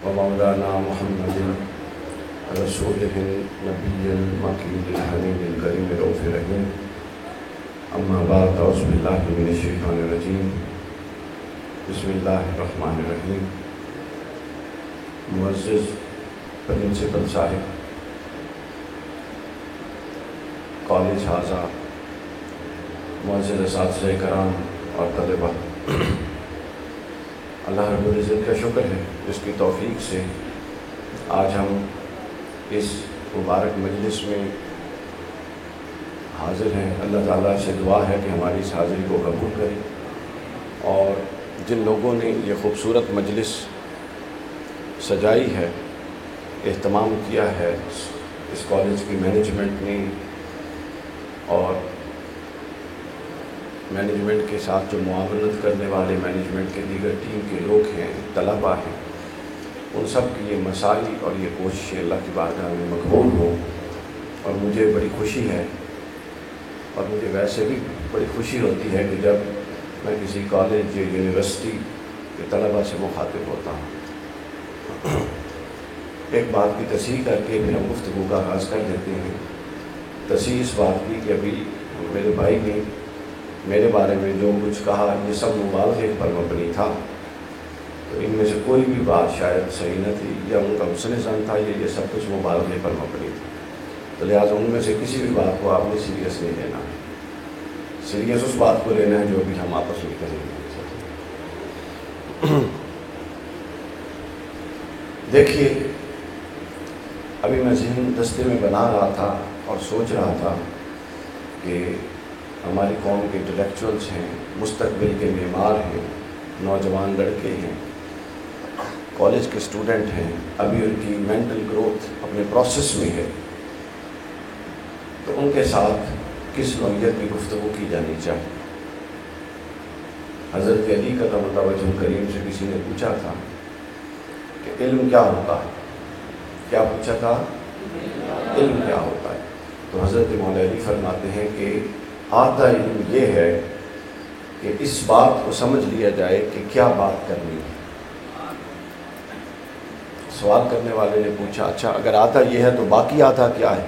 ومولانا محمد رسوله النبي المكين الحميد الكريم الرؤوف الرحيم اما بعد اعوذ بالله من الشيطان الرجيم بسم الله الرحمن الرحيم. معزز پرنسپل صاحب، کالج حاضہ، معزز اساتذہ کرام اور طلبہ، اللہ رب العزت کا شکر ہے جس کی توفیق سے آج ہم اس مبارک مجلس میں حاضر ہیں. اللہ تعالیٰ سے دعا ہے کہ ہماری اس حاضری کو قبول کرے، اور جن لوگوں نے یہ خوبصورت مجلس سجائی ہے، اہتمام کیا ہے، اس کالج کی مینجمنٹ نے اور مینجمنٹ کے ساتھ جو معاونت کرنے والے مینجمنٹ کے دیگر ٹیم کے لوگ ہیں، طلباء ہیں، ان سب کی یہ مساعی اور یہ کوششیں اللہ کی بارگاہ میں مقبول ہوں. اور مجھے بڑی خوشی ہے، اور مجھے ویسے بھی بڑی خوشی ہوتی ہے کہ جب میں کسی کالج یا یونیورسٹی کے طلباء سے مخاطب ہوتا ہوں. ایک بات کی تصحیح کر کے پھر ہم گفتگو کا آغاز کر دیتے ہیں. تصحیح اس بات کی کہ ابھی میرے بھائی نے میرے بارے میں جو کچھ کہا یہ سب مبالغے پر مبنی تھا، تو ان میں سے کوئی بھی بات شاید صحیح نہ تھی، یا ان کا حسن ظن تھا، یہ سب کچھ مبالغے پر مبنی تھا. تو لہٰذا ان میں سے کسی بھی بات کو آپ نے سیریس نہیں لینا. سیریس اس بات کو لینا ہے جو بھی ہم آپس میں کریں گے. دیکھیے، ابھی میں ذہن دستے میں بنا رہا تھا اور سوچ رہا تھا کہ ہماری قوم کے انٹلیکچوئلس ہیں، مستقبل کے معمار ہیں، نوجوان لڑکے ہیں، کالج کے اسٹوڈنٹ ہیں، ابھی ان کی مینٹل گروتھ اپنے پروسیس میں ہے، تو ان کے ساتھ کس نوعیت کی گفتگو کی جانی چاہیے. حضرت علی کرم اللہ وجہ کریم سے کسی نے پوچھا تھا کہ علم کیا ہوتا ہے؟ کیا پوچھا تھا؟ علم کیا ہوتا ہے؟ تو حضرت مولا علی فرماتے ہیں کہ آدھا علم یہ ہے کہ اس بات کو سمجھ لیا جائے کہ کیا بات کرنی ہے. سوال کرنے والے نے پوچھا اچھا اگر آدھا یہ ہے تو باقی آدھا کیا ہے؟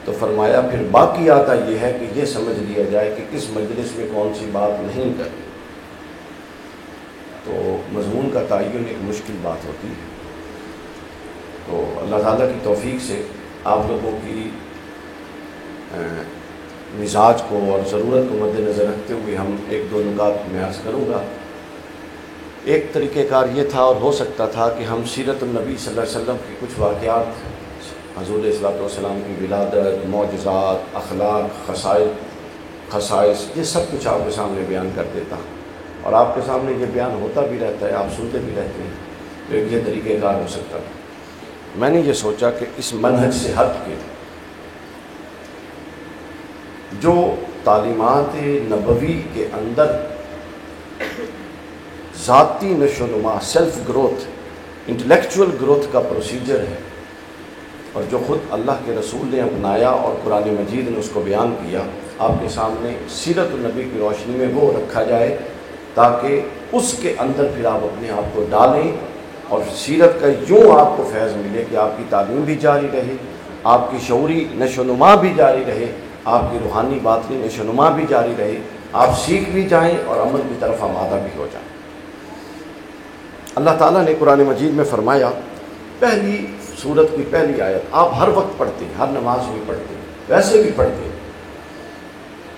تو فرمایا پھر باقی آدھا یہ ہے کہ یہ سمجھ لیا جائے کہ کس مجلس میں کون سی بات نہیں کرنی. تو مضمون کا تعین ایک مشکل بات ہوتی ہے. تو اللہ تعالیٰ کی توفیق سے آپ لوگوں کی مزاج کو اور ضرورت کو مد نظر رکھتے ہوئے ہم ایک دو نکات میں عرض کروں گا. ایک طریقہ کار یہ تھا اور ہو سکتا تھا کہ ہم سیرت النبی صلی اللہ علیہ وسلم کی کچھ واقعات، حضور صلی اللہ علیہ وسلم کی ولادت، معجزات، اخلاق، خصائص، یہ سب کچھ آپ کے سامنے بیان کر دیتا، اور آپ کے سامنے یہ بیان ہوتا بھی رہتا ہے، آپ سنتے بھی رہتے ہیں. تو ایک یہ طریقہ کار ہو سکتا تھا. میں نے یہ سوچا کہ اس منہج سے ہٹ کے جو تعلیمات نبوی کے اندر ذاتی نشو و نما، سیلف گروتھ، انٹلیکچول گروتھ کا پروسیجر ہے، اور جو خود اللہ کے رسول نے اپنایا اور قرآن مجید نے اس کو بیان کیا، آپ کے سامنے سیرت النبی کی روشنی میں وہ رکھا جائے تاکہ اس کے اندر پھر آپ اپنے آپ کو ڈالیں، اور سیرت کا یوں آپ کو فیض ملے کہ آپ کی تعلیم بھی جاری رہے، آپ کی شعوری نشو و نما بھی جاری رہے، آپ کی روحانی باطنی نشو و نما بھی جاری رہے، آپ سیکھ بھی جائیں اور عمل کی طرف آمادہ بھی ہو جائیں. اللہ تعالیٰ نے قرآن مجید میں فرمایا، پہلی سورت کی پہلی آیت آپ ہر وقت پڑھتے ہیں، ہر نماز میں پڑھتے ہیں، ویسے بھی پڑھتے ہیں.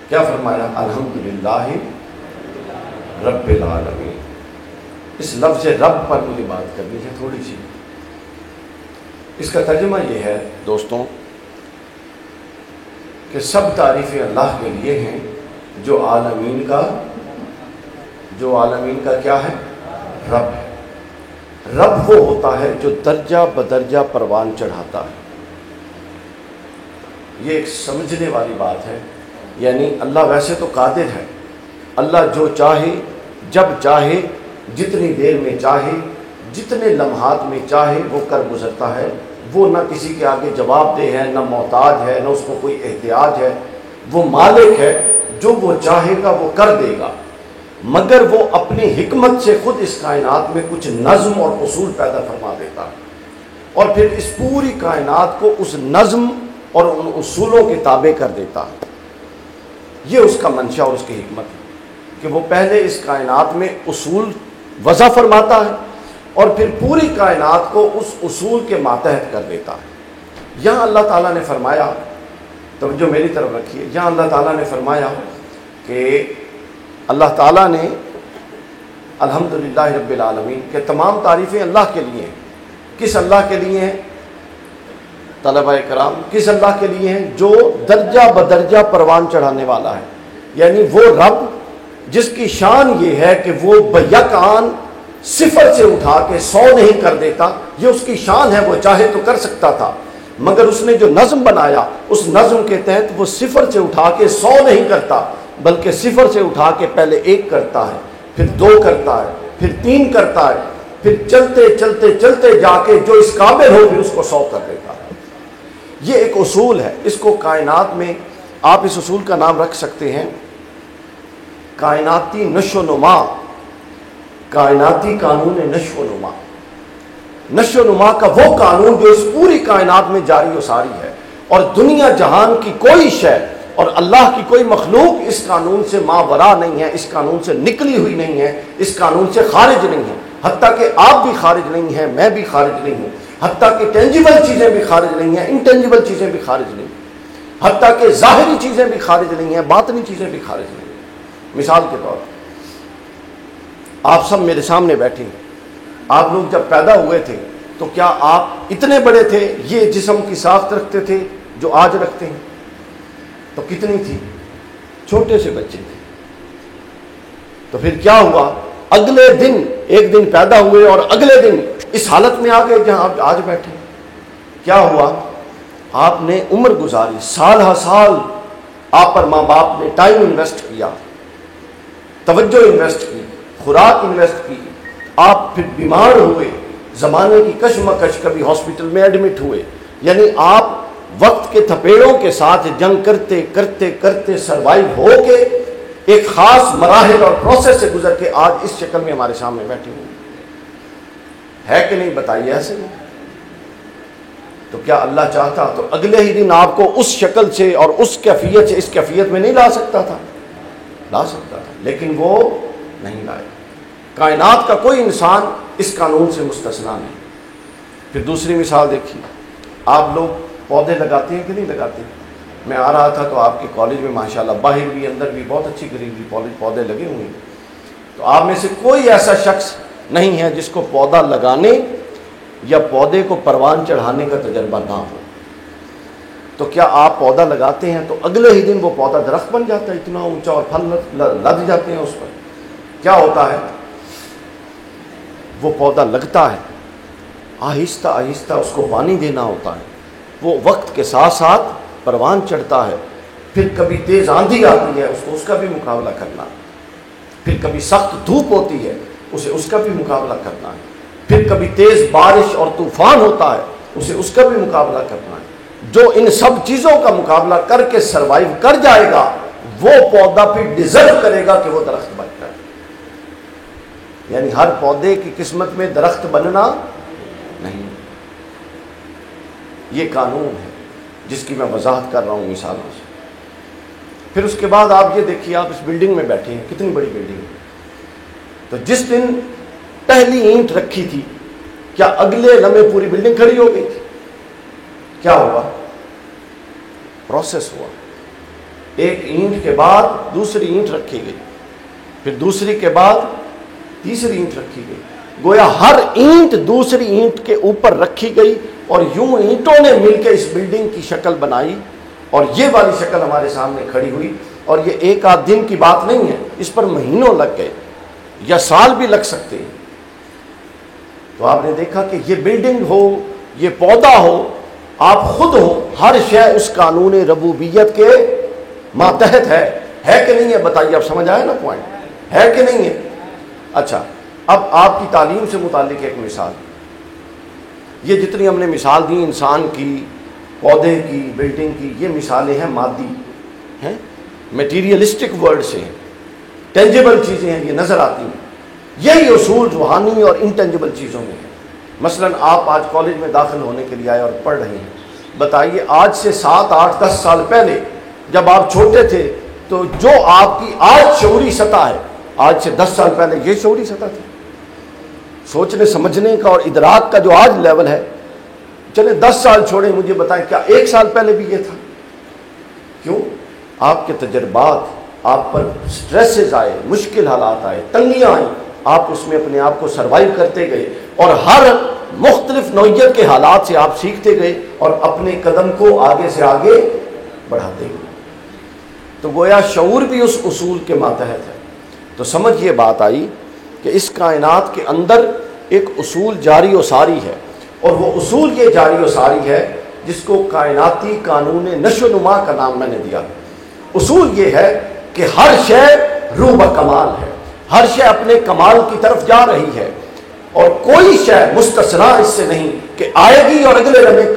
کیا فرمایا؟ الحمدللہ رب العالمین. اس لفظ رب پر مجھے بات کرنی ہے تھوڑی سی. اس کا ترجمہ یہ ہے دوستوں کہ سب تعریفیں اللہ کے لیے ہیں جو عالمین کا کیا ہے؟ رب ہے. رب وہ ہوتا ہے جو درجہ بدرجہ پروان چڑھاتا ہے. یہ ایک سمجھنے والی بات ہے. یعنی اللہ ویسے تو قادر ہے، اللہ جو چاہے جب چاہے جتنی دیر میں چاہے جتنے لمحات میں چاہے وہ کر گزرتا ہے. وہ نہ کسی کے آگے جواب دہ ہے، نہ محتاج ہے، نہ اس کو کوئی احتیاج ہے. وہ مالک ہے، جو وہ چاہے گا وہ کر دے گا. مگر وہ اپنی حکمت سے خود اس کائنات میں کچھ نظم اور اصول پیدا فرما دیتا ہے، اور پھر اس پوری کائنات کو اس نظم اور ان اصولوں کے تابع کر دیتا ہے۔ یہ اس کا منشا اور اس کی حکمت ہے کہ وہ پہلے اس کائنات میں اصول وضع فرماتا ہے اور پھر پوری کائنات کو اس اصول کے ماتحت کر دیتا ہے۔ یہاں اللہ تعالیٰ نے فرمایا، توجہ میری طرف رکھیے، یہاں اللہ تعالیٰ نے فرمایا کہ اللہ تعالیٰ نے الحمدللہ رب العالمین کہ تمام تعریفیں اللہ کے لیے ہیں۔ کس اللہ کے لیے ہیں طلبہ کرام؟ کس اللہ کے لیے ہیں؟ جو درجہ بدرجہ پروان چڑھانے والا ہے، یعنی وہ رب جس کی شان یہ ہے کہ وہ بیک آن صفر سے اٹھا کے 100 نہیں کر دیتا، یہ اس کی شان ہے، وہ چاہے تو کر سکتا تھا، مگر اس نے جو نظم بنایا اس نظم کے تحت وہ صفر سے اٹھا کے 100 نہیں کرتا، بلکہ صفر سے اٹھا کے پہلے 1 کرتا ہے، پھر 2 کرتا ہے، پھر 3 کرتا ہے، پھر چلتے چلتے چلتے جا کے جو اس قابل ہو پھر اس کو 100 کر دیتا ہے۔ یہ ایک اصول ہے، اس کو کائنات میں آپ اس اصول کا نام رکھ سکتے ہیں کائناتی نشو و نما، کائناتی قانون نشو و نما۔ نشو و نما کا وہ قانون جو اس پوری کائنات میں جاری و ساری ہے، اور دنیا جہان کی کوئی شے اور اللہ کی کوئی مخلوق اس قانون سے ماورا نہیں ہے، اس قانون سے نکلی ہوئی نہیں ہے، اس قانون سے خارج نہیں ہے، حتیٰ کہ آپ بھی خارج نہیں ہیں، میں بھی خارج نہیں ہوں، حتیٰ کہ ٹینجیبل چیزیں بھی خارج نہیں ہیں، انٹینجیبل چیزیں بھی خارج نہیں ہیں، حتیٰ کہ ظاہری چیزیں بھی خارج نہیں ہیں، باطنی چیزیں بھی خارج نہیں ہیں۔ مثال کے طور پر آپ سب میرے سامنے بیٹھے ہیں، آپ لوگ جب پیدا ہوئے تھے تو کیا آپ اتنے بڑے تھے، یہ جسم کی ساخت رکھتے تھے جو آج رکھتے ہیں؟ تو کتنی تھی؟ چھوٹے سے بچے تھے۔ تو پھر کیا ہوا؟ اگلے دن ایک دن پیدا ہوئے اور اگلے دن اس حالت میں آ گئے جہاں آپ آج بیٹھے۔ کیا ہوا؟ آپ نے عمر گزاری، سال ہر سال آپ پر ماں باپ نے ٹائم انویسٹ کیا، توجہ انویسٹ کی، خوراک انویسٹ کی، آپ پھر بیمار ہوئے، زمانے کی کشمکش، کبھی ہاسپٹل میں ایڈمٹ ہوئے، یعنی آپ وقت کے تھپیڑوں کے ساتھ جنگ کرتے کرتے کرتے سروائیو ہو کے ایک خاص مراحل اور پروسیس سے گزر کے آج اس شکل میں ہمارے سامنے بیٹھے ہوئے ہے کہ نہیں؟ بتائیے ایسے نہیں؟ تو کیا اللہ چاہتا تو اگلے ہی دن آپ کو اس شکل سے اور اس کیفیت سے اس کیفیت میں نہیں لا سکتا تھا؟ لا سکتا تھا، لیکن وہ نہیں لائے۔ کائنات کا کوئی انسان اس قانون سے مستثنا نہیں۔ پھر دوسری مثال دیکھیے، آپ لوگ پودے لگاتے ہیں کہ نہیں لگاتے؟ میں آ رہا تھا تو آپ کے کالج میں ماشاءاللہ باہر بھی اندر بھی بہت اچھی گرینری پودے لگے ہوئے ہیں، تو آپ میں سے کوئی ایسا شخص نہیں ہے جس کو پودا لگانے یا پودے کو پروان چڑھانے کا تجربہ نہ ہو۔ تو کیا آپ پودا لگاتے ہیں تو اگلے ہی دن وہ پودا درخت بن جاتا ہے اتنا اونچا، اور پھل لد جاتے ہیں اس پر؟ کیا ہوتا ہے؟ وہ پودا لگتا ہے، آہستہ آہستہ اس کو پانی دینا ہوتا ہے، وہ وقت کے ساتھ ساتھ پروان چڑھتا ہے، پھر کبھی تیز آندھی آتی ہے اس کا بھی مقابلہ کرنا، پھر کبھی سخت دھوپ ہوتی ہے اسے اس کا بھی مقابلہ کرنا ہے، پھر کبھی تیز بارش اور طوفان ہوتا ہے اسے اس کا بھی مقابلہ کرنا ہے۔ جو ان سب چیزوں کا مقابلہ کر کے سروائیو کر جائے گا وہ پودا پھر ڈیزرو کرے گا کہ وہ درخت بن جائے۔ یعنی ہر پودے کی قسمت میں درخت بننا نہیں، یہ قانون ہے جس کی میں وضاحت کر رہا ہوں مثالوں سے۔ پھر اس کے بعد آپ یہ دیکھیے، آپ اس بلڈنگ میں بیٹھے ہیں، کتنی بڑی بلڈنگ ہے، تو جس دن پہلی اینٹ رکھی تھی کیا اگلے لمحے پوری بلڈنگ کھڑی ہو گئی تھی؟ کیا ہوا؟ پروسیس ہوا، ایک اینٹ کے بعد دوسری اینٹ رکھی گئی، پھر دوسری کے بعد تیسری اینٹ رکھی گئی، گویا ہر اینٹ دوسری اینٹ کے اوپر رکھی گئی، اور یوں اینٹوں نے مل کے اس بلڈنگ کی شکل بنائی، اور یہ والی شکل ہمارے سامنے کھڑی ہوئی۔ اور یہ ایک آدھ دن کی بات نہیں ہے، اس پر مہینوں لگ گئے یا سال بھی لگ سکتے ہیں۔ تو آپ نے دیکھا کہ یہ بلڈنگ ہو، یہ پودا ہو، آپ خود ہو، ہر شے اس قانون ربوبیت کے ماتحت ہے کہ نہیں ہے؟ بتائیے، اب سمجھ آیا نا پوائنٹ، ہے کہ نہیں ہے؟ اچھا، اب آپ کی تعلیم سے متعلق ایک مثال، یہ جتنی ہم نے مثال دی انسان کی، پودے کی، بلڈنگ کی، یہ مثالیں ہیں مادی ہیں، میٹیریلسٹک ورڈ سے ہیں، ٹینجیبل چیزیں ہیں، یہ نظر آتی ہیں۔ یہی اصول روحانی اور انٹینجیبل چیزوں میں ہے۔ مثلا آپ آج کالج میں داخل ہونے کے لیے آئے اور پڑھ رہے ہیں، بتائیے آج سے 7 8 10 سال پہلے جب آپ چھوٹے تھے تو جو آپ کی آج شعوری سطح ہے، آج سے 10 سال پہلے یہ شعوری سطح تھی؟ سوچنے سمجھنے کا اور ادراک کا جو آج لیول ہے، چلے 10 سال چھوڑیں، مجھے بتائیں کیا 1 سال پہلے بھی یہ تھا؟ کیوں؟ آپ کے تجربات، آپ پر سٹریسز آئے، مشکل حالات آئے، تنگیاں آئیں، آپ اس میں اپنے آپ کو سروائیو کرتے گئے اور ہر مختلف نوعیت کے حالات سے آپ سیکھتے گئے اور اپنے قدم کو آگے سے آگے بڑھاتے گئے۔ تو گویا شعور بھی اس اصول کے ماتحت ہے۔ تو سمجھ یہ بات آئی کہ اس کائنات کے اندر ایک اصول جاری و ساری ہے، اور وہ اصول یہ جاری و ساری ہے جس کو کائناتی قانون نشو و نما کا نام میں نے دیا۔ اصول یہ ہے کہ ہر شے روح بکمال ہے، ہر شے اپنے کمال کی طرف جا رہی ہے، اور کوئی شے مستثنا اس سے نہیں کہ آئے گی اور اگلے لمحے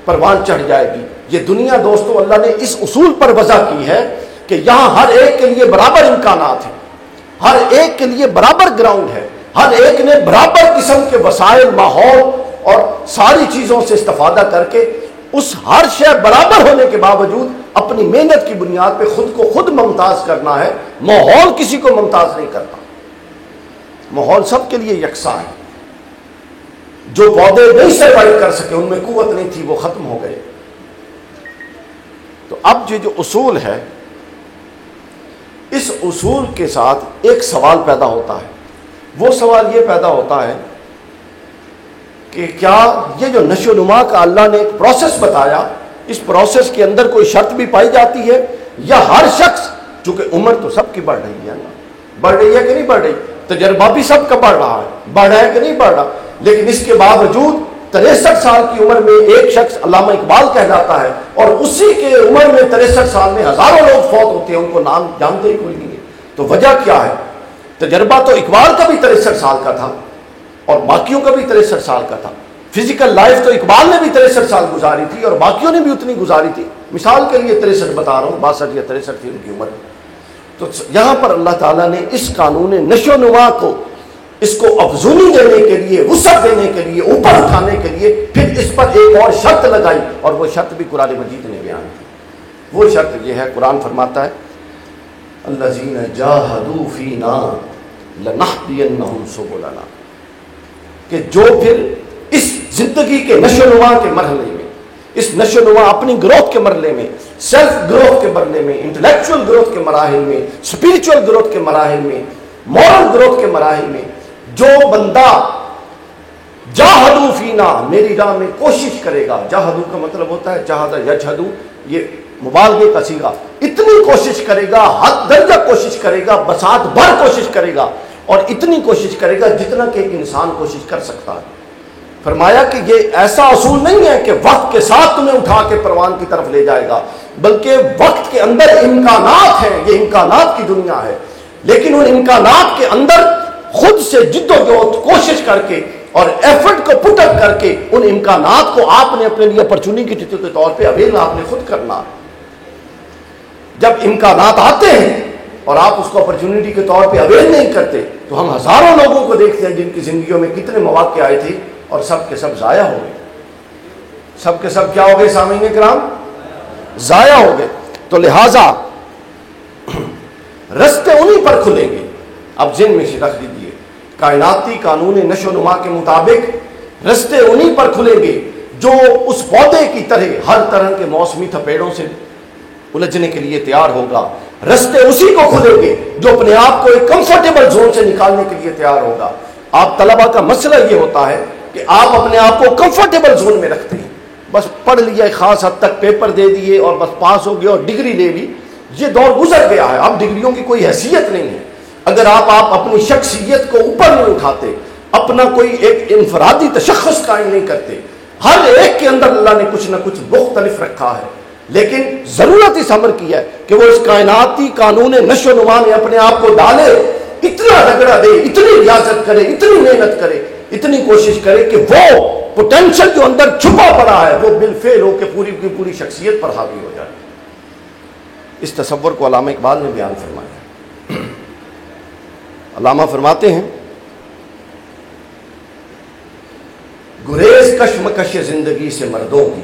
پروان چڑھ جائے گی۔ یہ دنیا دوستو اللہ نے اس اصول پر وضع کی ہے کہ یہاں ہر ایک کے لیے برابر امکانات ہیں، ہر ایک کے لیے برابر گراؤنڈ ہے، ہر ایک نے برابر قسم کے وسائل، ماحول اور ساری چیزوں سے استفادہ کر کے اس ہر شے برابر ہونے کے باوجود اپنی محنت کی بنیاد پہ خود کو خود ممتاز کرنا ہے۔ ماحول کسی کو ممتاز نہیں کرتا، ماحول سب کے لیے یکساں ہے۔ جو پودے نہیں سروائیو کر سکے، ان میں قوت نہیں تھی، وہ ختم ہو گئے۔ تو اب یہ جو اصول ہے، اس اصول کے ساتھ ایک سوال پیدا ہوتا ہے۔ وہ سوال یہ پیدا ہوتا ہے کہ کیا یہ جو نشو و نما کا اللہ نے ایک پروسیس بتایا، اس پروسیس کے اندر کوئی شرط بھی پائی جاتی ہے، یا ہر شخص، چونکہ عمر تو سب کی بڑھ رہی ہے نا، بڑھ رہی ہے کہ نہیں بڑھ رہی، تجربہ بھی سب کا بڑھ رہا ہے کہ نہیں بڑھ رہا، لیکن اس کے باوجود 63 سال کی عمر میں ایک شخص علامہ اقبال کہلاتا ہے، اور اسی کے عمر میں 63 سال میں ہزاروں لوگ فوت ہوتے ہیں، ان کو نام جانتے ہی کوئی نہیں ہے۔ تو وجہ کیا ہے؟ تجربہ تو اقبال کا بھی 63 سال کا تھا اور باقیوں کا بھی 63 سال کا تھا۔ فزیکل لائف تو اقبال نے بھی 63 سال گزاری تھی اور باقیوں نے بھی اتنی گزاری تھی۔ مثال کے لیے 63 بتا رہا ہوں، 62 یا 63 تھی ان کی عمر۔ تو یہاں پر اللہ تعالیٰ نے اس قانون نشو و نما کو، اس کو افزونی دینے کے لیے، وسعت دینے کے لیے، اوپر اٹھانے کے لیے پھر اس پر ایک اور شرط لگائی، اور وہ شرط بھی قرآن مجید نے بیان کی۔ وہ شرط یہ ہے، قرآن فرماتا ہے الذین جاہدوا فینا لنہدینہم سبلنا، کہ جو پھر اس زندگی کے نشو و نما کے مرحلے میں، اس نشو و نما اپنی گروتھ کے مرحلے میں، سیلف گروتھ کے مرحلے میں، انٹلیکچوئل گروتھ کے مراحل میں، اسپرچوئل گروتھ کے مراحل میں، مورل گروتھ کے مراحل میں، جو بندہ جاہدوا فینا، میری راہ میں کوشش کرے گا، جاہدوا کا مطلب ہوتا ہے جاہد یجہد، یہ مبالغے کا صیغہ، اتنی کوشش کرے گا، حد درجہ کوشش کرے گا، بساط بھر کوشش کرے گا، اور اتنی کوشش کرے گا جتنا کہ ایک انسان کوشش کر سکتا ہے۔ فرمایا کہ یہ ایسا اصول نہیں ہے کہ وقت کے ساتھ تمہیں اٹھا کے پروان کی طرف لے جائے گا، بلکہ وقت کے اندر امکانات ہیں، یہ امکانات کی دنیا ہے، لیکن ان امکانات کے اندر خود سے جد و جہد کوشش کر کے اور ایفرٹ کو پٹ اپ کر کے ان امکانات کو آپ نے اپنے لیے اپرچونٹی کے طور پہ اویل آپ نے خود کرنا۔ جب امکانات آتے ہیں اور آپ اس کو اپرچونٹی کے طور پہ اویل نہیں کرتے، تو ہم ہزاروں لوگوں کو دیکھتے ہیں جن کی زندگیوں میں کتنے مواقع آئے تھے اور سب کے سب ضائع ہو گئے۔ سب کے سب کیا ہو گئے سامعین کرام؟ ضائع ہو گئے۔ تو لہٰذا رستے انہی پر کھلیں گے۔ اب ذہن میں رکھ لیجیے، کائناتی قانون نشو و نما کے مطابق رستے انہی پر کھلیں گے جو اس پودے کی طرح ہر طرح کے موسمی تھپیڑوں سے الجھنے کے لیے تیار ہوگا۔ رستے اسی کو کھلیں گے جو اپنے آپ کو ایک کمفرٹیبل زون سے نکالنے کے لیے تیار ہوگا۔ آپ طلباء کا مسئلہ یہ ہوتا ہے کہ آپ اپنے آپ کو کمفرٹیبل زون میں رکھتے ہیں، بس پڑھ لیا ایک خاص حد تک، پیپر دے دیے اور بس پاس ہو گیا اور ڈگری لے لی۔ یہ دور گزر گیا ہے، اب ڈگریوں کی کوئی حیثیت نہیں ہے۔ اگر آپ اپنی شخصیت کو اوپر نہیں اٹھاتے، اپنا کوئی ایک انفرادی تشخص قائم نہیں کرتے، ہر ایک کے اندر اللہ نے کچھ نہ کچھ مختلف رکھا ہے، لیکن ضرورت اس امر کی ہے کہ وہ اس کائناتی قانون نشو و نما میں اپنے آپ کو ڈالے، اتنا رگڑا دے، اتنی ریاضت کرے، اتنی محنت کرے، اتنی کوشش کرے کہ وہ پوٹینشل جو اندر چھپا پڑا ہے وہ بالفعل ہو کے پوری کی پوری شخصیت پر حاوی ہو جائے۔ اس تصور کو علامہ اقبال نے بیان فرمایا۔ علامہ فرماتے ہیں گریز کشمکش زندگی سے مردوں کی،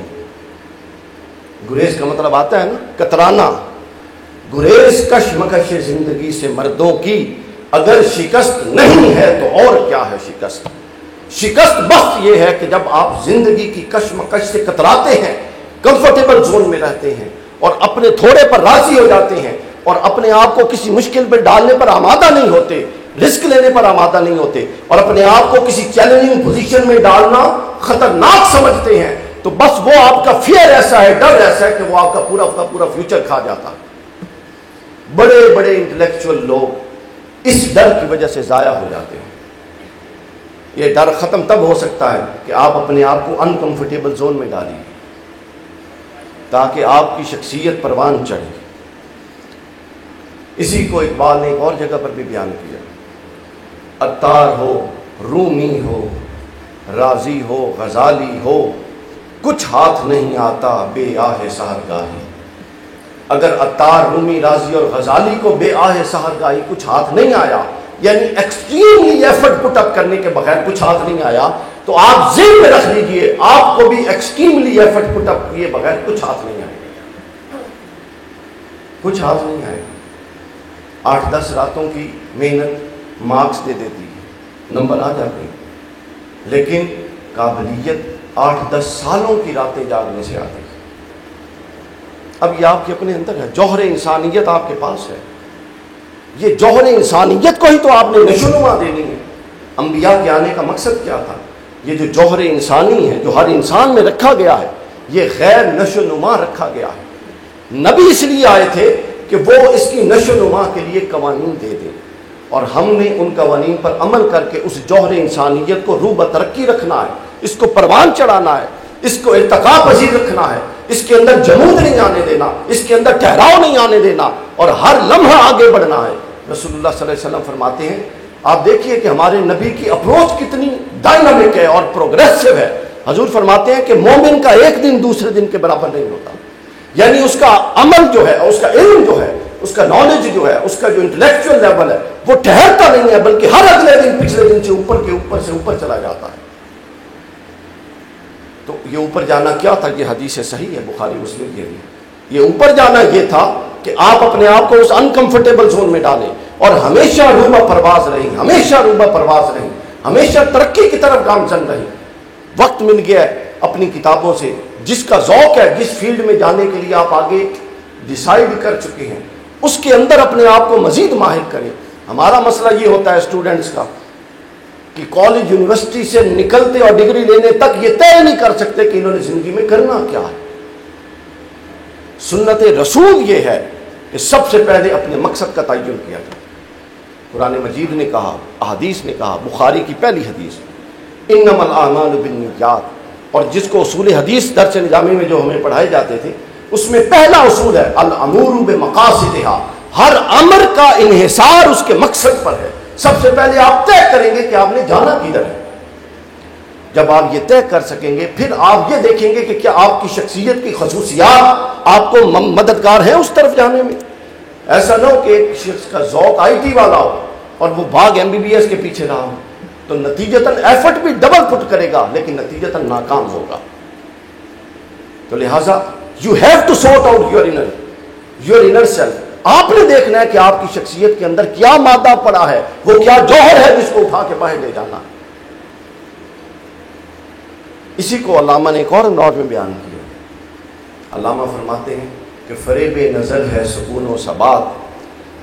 گریز کا مطلب آتا ہے نا کترانا، گریز کشمکش زندگی سے مردوں کی، اگر شکست نہیں ہے تو اور کیا ہے شکست؟ شکست بس یہ ہے کہ جب آپ زندگی کی کشمکش سے کتراتے ہیں، کمفرٹیبل زون میں رہتے ہیں اور اپنے تھوڑے پر راضی ہو جاتے ہیں اور اپنے آپ کو کسی مشکل پر ڈالنے پر آمادہ نہیں ہوتے، رسک لینے پر آمادہ نہیں ہوتے اور اپنے آپ کو کسی چیلنجنگ پوزیشن میں ڈالنا خطرناک سمجھتے ہیں، تو بس وہ آپ کا فیئر ایسا ہے، ڈر ایسا ہے کہ وہ آپ کا پورا فیوچر کھا جاتا ہے۔ بڑے بڑے انٹلیکچوئل لوگ اس ڈر کی وجہ سے ضائع ہو جاتے ہیں۔ یہ ڈر ختم تب ہو سکتا ہے کہ آپ اپنے آپ کو انکمفرٹیبل زون میں ڈالیے تاکہ آپ کی شخصیت پروان چڑھے۔ اسی کو اقبال نے ایک اور جگہ پر بھی بیان کیا، عطار ہو، رومی ہو، رازی ہو، غزالی ہو، کچھ ہاتھ نہیں آتا بے آہ سحرگاہی۔ اگر عطار، رومی، رازی اور غزالی کو بے آہ سحرگاہی کچھ ہاتھ نہیں آیا، یعنی ایکسٹریملی ایفرٹ پٹ اپ کرنے کے بغیر کچھ ہاتھ نہیں آیا، تو آپ ذہن میں رکھ لیجئے آپ کو بھی ایکسٹریملی ایفرٹ پٹ اپ کیے بغیر کچھ ہاتھ نہیں آئے گا، کچھ ہاتھ نہیں آئے گا۔ 8-10 راتوں کی محنت مارکس دے دیتی ہے، نمبر آ جاتے ہیں، لیکن قابلیت 8-10 سالوں کی راتیں جاگنے سے آتی ہے۔ اب یہ آپ کے اپنے اندر ہے، جوہر انسانیت آپ کے پاس ہے، یہ جوہر انسانیت کو ہی تو آپ نے نشوونما دینی ہے۔ انبیاء کے آنے کا مقصد کیا تھا؟ یہ جو جوہر انسانی ہے، جو ہر انسان میں رکھا گیا ہے، یہ غیر نشوونما رکھا گیا ہے۔ نبی اس لیے آئے تھے کہ وہ اس کی نشوونما کے لیے قوانین دے دیں، اور ہم نے ان قوانین پر عمل کر کے اس جوہر انسانیت کو روبہ ترقی رکھنا ہے، اس کو پروان چڑھانا ہے، اس کو ارتقا پذیر رکھنا ہے، اس کے اندر جمود نہیں آنے دینا، اس کے اندر ٹھہراؤ نہیں آنے دینا، اور ہر لمحہ آگے بڑھنا ہے۔ رسول اللہ صلی اللہ علیہ وسلم فرماتے ہیں، آپ دیکھیے کہ ہمارے نبی کی اپروچ کتنی ڈائنامک ہے اور پروگریسو ہے۔ حضور فرماتے ہیں کہ مومن کا ایک دن دوسرے دن کے برابر نہیں ہوتا، یعنی اس کا عمل جو ہے، اس کا علم جو ہے، اس کا نالج جو ہے، اس کا جو انٹلیکچوئل لیول ہے، وہ ٹھہرتا نہیں ہے، بلکہ ہر اگلے دن پچھلے دن سے اوپر چلا جاتا ہے۔ تو یہ اوپر جانا کیا تھا؟ یہ حدیث صحیح ہے، بخاری مسلم کی حدیث۔ یہ اوپر جانا یہ تھا کہ آپ اپنے آپ کو اس انکمفرٹیبل زون میں ڈالیں اور ہمیشہ روبہ پرواز رہیں، ہمیشہ روبہ پرواز رہیں، ہمیشہ ترقی کی طرف گامزن رہیں۔ وقت مل گیا ہے اپنی کتابوں سے، جس کا ذوق ہے، جس فیلڈ میں جانے کے لیے آپ آگے ڈیسائیڈ کر چکے ہیں، اس کے اندر اپنے آپ کو مزید ماہر کریں۔ ہمارا مسئلہ یہ ہوتا ہے اسٹوڈنٹس کا کہ کالج یونیورسٹی سے نکلتے اور ڈگری لینے تک یہ طے نہیں کر سکتے کہ انہوں نے زندگی میں کرنا کیا ہے۔ سنت رسول یہ ہے کہ سب سے پہلے اپنے مقصد کا تعین کیا جائے۔ قرآن مجید نے کہا، احادیث نے کہا، بخاری کی پہلی حدیث انما الاعمال بالنیات، اور جس کو اصول حدیث درس نظامی میں جو ہمیں پڑھائے جاتے تھے، اس میں پہلا اصول ہے الامور بمقاصدہا، ہر امر کا انحصار اس کے مقصد پر ہے۔ سب سے پہلے آپ طے کریں گے کہ آپ نے جانا کدھر ہے۔ جب آپ یہ طے کر سکیں گے، پھر آپ یہ دیکھیں گے کہ کیا آپ کی شخصیت کی خصوصیات آپ کو مددگار ہیں اس طرف جانے میں۔ ایسا نہ ہو کہ ایک شخص کا ذوق IT والا ہو اور وہ بھاگ MBBS کے پیچھے رہا ہو، تو نتیجتاً ایفرٹ بھی ڈبل پٹ کرے گا لیکن نتیجتاً ناکام ہوگا۔ تو لہٰذا you have to sort out your inner self. آپ نے دیکھنا ہے کہ آپ کی شخصیت کے اندر کیا مادہ پڑا ہے، وہ کیا جوہر ہے جس کو اٹھا کے باہر لے جانا۔ اسی کو علامہ نے ایک اور انداز میں بیان کیا۔ علامہ فرماتے ہیں کہ فریب نظر ہے سکون و ثبات،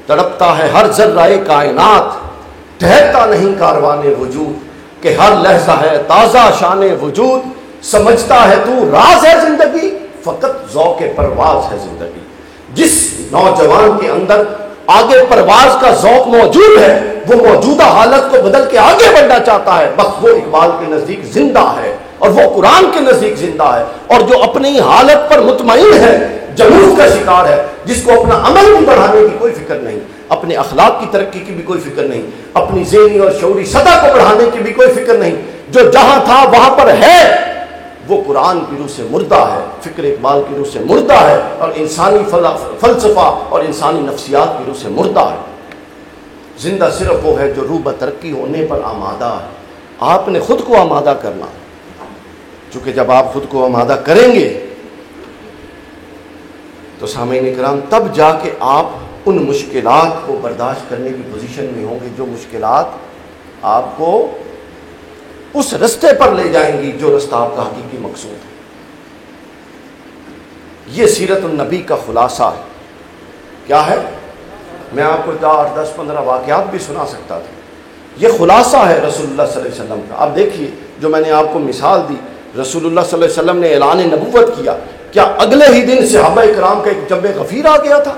تڑپتا ہے ہر ذرہ کائنات، ٹھہرتا نہیں کاروان وجود کہ ہر لحظہ ہے تازہ شان وجود، سمجھتا ہے تو راز ہے زندگی فقط ذوق پرواز ہے زندگی۔ جس نوجوان کے اندر آگے پرواز کا ذوق موجود ہے، وہ موجودہ حالت کو بدل کے آگے بڑھنا چاہتا ہے، بس وہ اقبال کے نزدیک زندہ ہے اور وہ قرآن کے نزدیک زندہ ہے۔ اور جو اپنی حالت پر مطمئن ہے، جنون کا شکار ہے، جس کو اپنا عمل بھی بڑھانے کی کوئی فکر نہیں، اپنے اخلاق کی ترقی کی بھی کوئی فکر نہیں، اپنی ذہنی اور شعوری سطح کو بڑھانے کی بھی کوئی فکر نہیں، جو جہاں تھا وہاں پر ہے، وہ قرآن کی روح سے مردہ ہے، فکر اقبال کی روح سے مردہ ہے، اور انسانی فلسفہ اور انسانی نفسیات کی روح سے مردہ ہے۔ زندہ صرف وہ ہے جو روح بترقی ہونے پر آمادہ ہے۔ آپ نے خود کو آمادہ کرنا، چونکہ جب آپ خود کو آمادہ کریں گے تو سامعین کرام تب جا کے آپ ان مشکلات کو برداشت کرنے کی پوزیشن میں ہوں گے جو مشکلات آپ کو اس رستے پر لے جائیں گی جو رستہ آپ کا حقیقی مقصود ہے۔ یہ سیرت النبی کا خلاصہ ہے۔ کیا ہے؟ میں آپ کو 8, 10, 15 واقعات بھی سنا سکتا تھا۔ یہ خلاصہ ہے رسول اللہ صلی اللہ علیہ وسلم کا۔ اب دیکھیے، جو میں نے آپ کو مثال دی، رسول اللہ صلی اللہ علیہ وسلم نے اعلان نبوت کیا، کیا اگلے ہی دن صحابہ کرام کا ایک جنب غفیر آ گیا تھا؟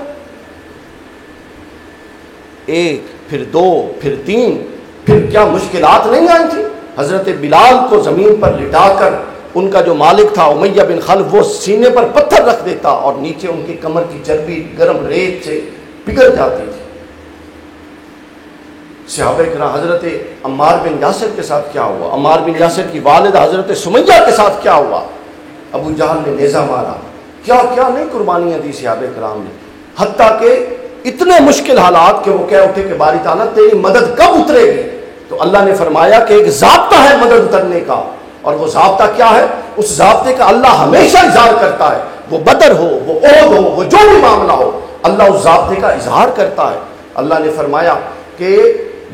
1 پھر 2 پھر 3 پھر کیا مشکلات نہیں آئی تھی؟ حضرت بلال کو زمین پر لٹا کر ان کا جو مالک تھا امیہ بن خلف، وہ سینے پر پتھر رکھ دیتا اور نیچے ان کی کمر کی چربی گرم ریت سے پگھل جاتی تھی۔ صحابہ کرام، حضرت عمار بن یاسر کے ساتھ کیا ہوا؟ عمار بن یاسر کی والدہ حضرت سمیہ کے ساتھ کیا ہوا؟ ابو جہل نے نیزہ مارا، کیا کیا نہیں قربانیاں دی صحابہ کرام نے، حتیٰ کہ اتنے مشکل حالات کہ وہ کہہ اٹھے کہ باری تعالیٰ تیری مدد کب اترے گی؟ تو اللہ نے فرمایا کہ ایک ضابطہ ہے مدد اترنے کا، اور وہ ضابطہ کیا ہے؟ اس ضابطے کا اللہ ہمیشہ اظہار کرتا ہے، وہ بدر ہو، وہ احد ہو، وہ جو بھی معاملہ ہو، اللہ اس ضابطے کا اظہار کرتا ہے۔ اللہ نے فرمایا کہ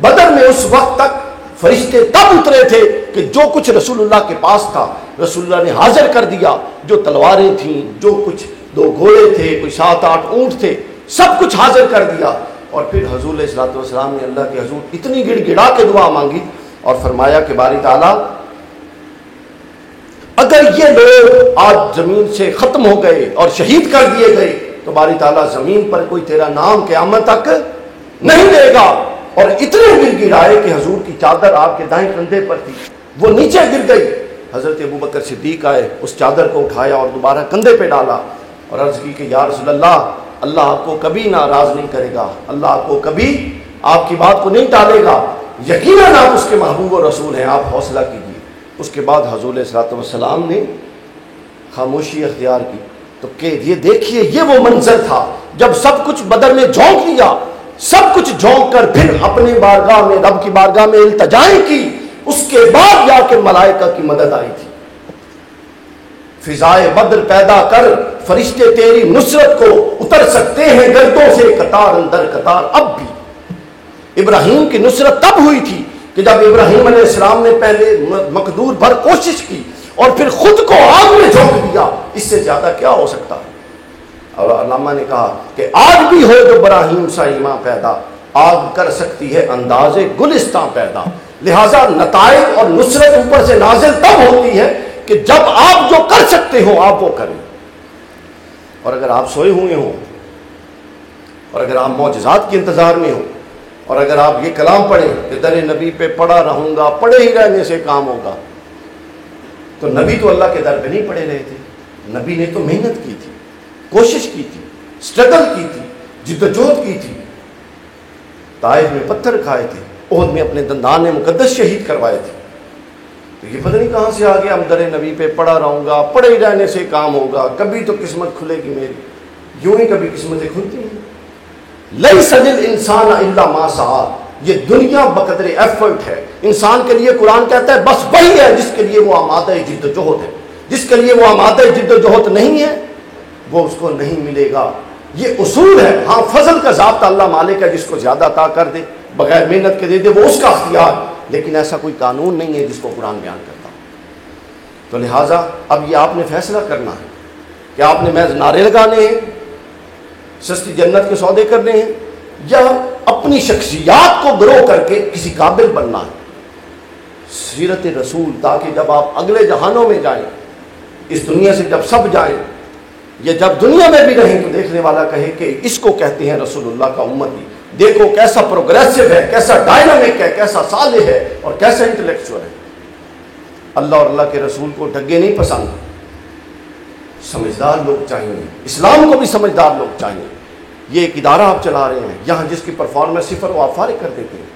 بدر میں اس وقت تک فرشتے تب اترے تھے کہ جو کچھ رسول اللہ کے پاس تھا رسول اللہ نے حاضر کر دیا، جو تلواریں تھیں، جو کچھ 2 گھوڑے تھے، کوئی 7-8 اونٹ تھے، سب کچھ حاضر کر دیا۔ اور پھر حضور علیہ الصلوۃ والسلام نے اللہ کے حضور اتنی گڑ گڑا کے دعا مانگی اور فرمایا کہ باری تعالیٰ اگر یہ لوگ آج زمین سے ختم ہو گئے اور شہید کر دیے گئے تو باری تعالیٰ زمین پر کوئی تیرا نام قیامت تک نہیں دے گا۔ اور اتنے گر گرائے کہ حضور کی چادر آپ کے دائیں کندھے پر تھی، وہ نیچے گر گئی۔ حضرت ابوبکر صدیق آئے، اس چادر کو اٹھایا اور دوبارہ کندھے پہ ڈالا اور عرض کی کہ یا رسول اللہ، اللہ آپ کو کبھی ناراض نہیں کرے گا، اللہ آپ کو کبھی آپ کی بات کو نہیں ٹالے گا، یقیناً آپ اس کے محبوب و رسول ہیں، آپ حوصلہ کیجیے۔ اس کے بعد حضور علیہ الصلوۃ والسلام نے خاموشی اختیار کی۔ تو کہ یہ دیکھیے، یہ وہ منظر تھا جب سب کچھ بدر میں جھونک دیا، سب کچھ جھونک کر پھر اپنی بارگاہ میں، رب کی بارگاہ میں التجائیں کی، اس کے بعد جا کے ملائکہ کی مدد آئی تھی۔ فضائے بدر پیدا کر، فرشتے تیری نصرت کو اتر سکتے ہیں گردوں سے قطار اندر قطار۔ اب بھی ابراہیم کی نصرت تب ہوئی تھی کہ جب ابراہیم علیہ السلام نے پہلے مقدور بھر کوشش کی اور پھر خود کو آگ میں جھونک دیا، اس سے زیادہ کیا ہو سکتا ہے؟ اور علامہ نے کہا کہ آج بھی ہو جو ابراہیم سا ایمان پیدا، آگ کر سکتی ہے انداز گلستان پیدا۔ لہٰذا نتائج اور نصرت اوپر سے نازل تب ہوتی ہے کہ جب آپ جو کر سکتے ہو آپ وہ کریں۔ اور اگر آپ سوئے ہوئے ہوں، اور اگر آپ معجزات کے انتظار میں ہوں، اور اگر آپ یہ کلام پڑھیں کہ در نبی پہ پڑا رہوں گا، پڑے ہی رہنے سے کام ہوگا، تو نبی تو اللہ کے در پہ نہیں پڑے رہے تھے، نبی نے تو محنت کی تھی، کوشش کی تھی، سٹرگل کی تھی، جدوجہد کی تھی، طائف میں پتھر کھائے تھے، احد میں اپنے دندان مقدس شہید کروائے تھے۔ تو یہ پتہ نہیں کہاں سے آگے ہم در نبی پہ پڑا رہوں گا، پڑے ہی رہنے سے کام ہوگا، کبھی تو قسمت کھلے گی میری۔ یوں ہی کبھی قسمتیں کھلتی ہیں۔ لیس للانسان الا ما سعی، یہ دنیا بقدر ایفرٹ ہے۔ انسان کے لیے قرآن کہتا ہے بس وہی ہے جس کے لیے وہ آمادہ جد و جہد ہے، جس کے لیے وہ آمادہ جد و جہد نہیں ہے وہ اس کو نہیں ملے گا۔ یہ اصول ہے۔ ہاں، فضل کا ضابطہ اللہ مالک ہے، جس کو زیادہ عطا کر دے، بغیر محنت کے دے دے، وہ اس کا اختیار، لیکن ایسا کوئی قانون نہیں ہے جس کو قرآن بیان کرتا۔ تو لہٰذا اب یہ آپ نے فیصلہ کرنا ہے کہ آپ نے محض نعرے لگانے ہیں، سستی جنت کے سودے کرنے ہیں، یا اپنی شخصیات کو گرو کر کے کسی قابل بننا ہے۔ سیرت رسول، تاکہ جب آپ اگلے جہانوں میں جائیں، اس دنیا سے جب سب جائیں، یا جب دنیا میں بھی رہیں، تو دیکھنے والا کہے کہ اس کو کہتے ہیں رسول اللہ کا امتی۔ دیکھو کیسا پروگریسو ہے، کیسا ڈائنامک ہے، کیسا صالح ہے اور کیسا انٹلیکچوئل ہے۔ اللہ اور اللہ کے رسول کو ڈگے نہیں پسند، سمجھدار لوگ چاہیے، اسلام کو بھی سمجھدار لوگ چاہیے۔ یہ ایک ادارہ آپ چلا رہے ہیں، یہاں جس کی پرفارمنس صفر وہ آپ فارغ کر دیتے ہیں۔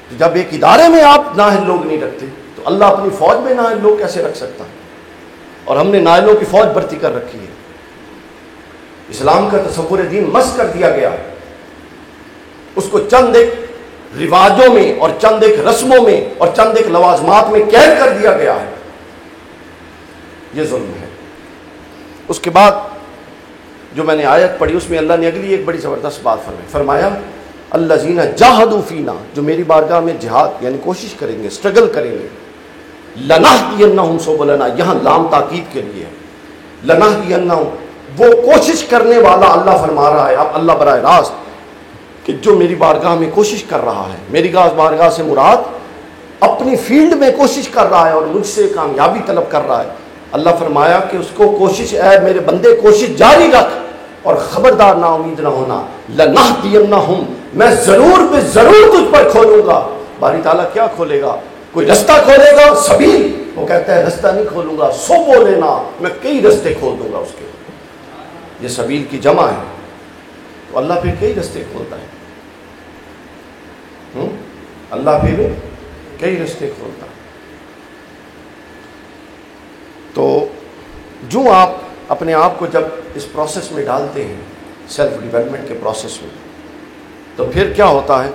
تو جب ایک ادارے میں آپ نااہل لوگ نہیں رکھتے تو اللہ اپنی فوج میں نااہل لوگ کیسے رکھ سکتا ہے؟ اور ہم نے نااہلوں کی فوج بھرتی کر رکھی ہے۔ اسلام کا تصور دین مس کر دیا گیا۔ اس کو چند ایک رواجوں میں اور چند ایک رسموں میں اور چند ایک لوازمات میں قید کر دیا گیا ہے، یہ ظلم ہے۔ اس کے بعد جو میں نے آیت پڑھی اس میں اللہ نے اگلی ایک بڑی زبردست بات فرمایا الذین جاہدوا فینا، جو میری بارگاہ میں جہاد یعنی کوشش کریں گے، اسٹرگل کریں گے، لنہدینہم سبلنا، یہاں لام تاکید کے لیے لنہدینہم، وہ کوشش کرنے والا اللہ فرما رہا ہے، اب اللہ براہ راست کہ جو میری بارگاہ میں کوشش کر رہا ہے، میری بارگاہ سے مراد اپنی فیلڈ میں کوشش کر رہا ہے اور مجھ سے کامیابی طلب کر رہا ہے، اللہ فرمایا کہ اس کو کوشش، اے میرے بندے کوشش جاری رکھ اور خبردار نا امید نہ ہونا، لنہدینہم، میں ضرور بے ضرور تجھ پر کھولوں گا۔ باری تعالیٰ کیا کھولے گا؟ کوئی رستہ کھولے گا، سبیل، وہ کہتا ہے رستہ نہیں کھولوں گا، سو بولے نا، میں کئی رستے کھول دوں گا اس کے، یہ سبیل کی جمع ہے، تو اللہ پھر کئی رستے کھولتا ہے، اللہ پھر کئی رستے کھولتا ہے۔ تو جو آپ اپنے آپ کو جب اس پروسیس میں ڈالتے ہیں، سیلف ڈیولپمنٹ کے پروسیس میں، تو پھر کیا ہوتا ہے؟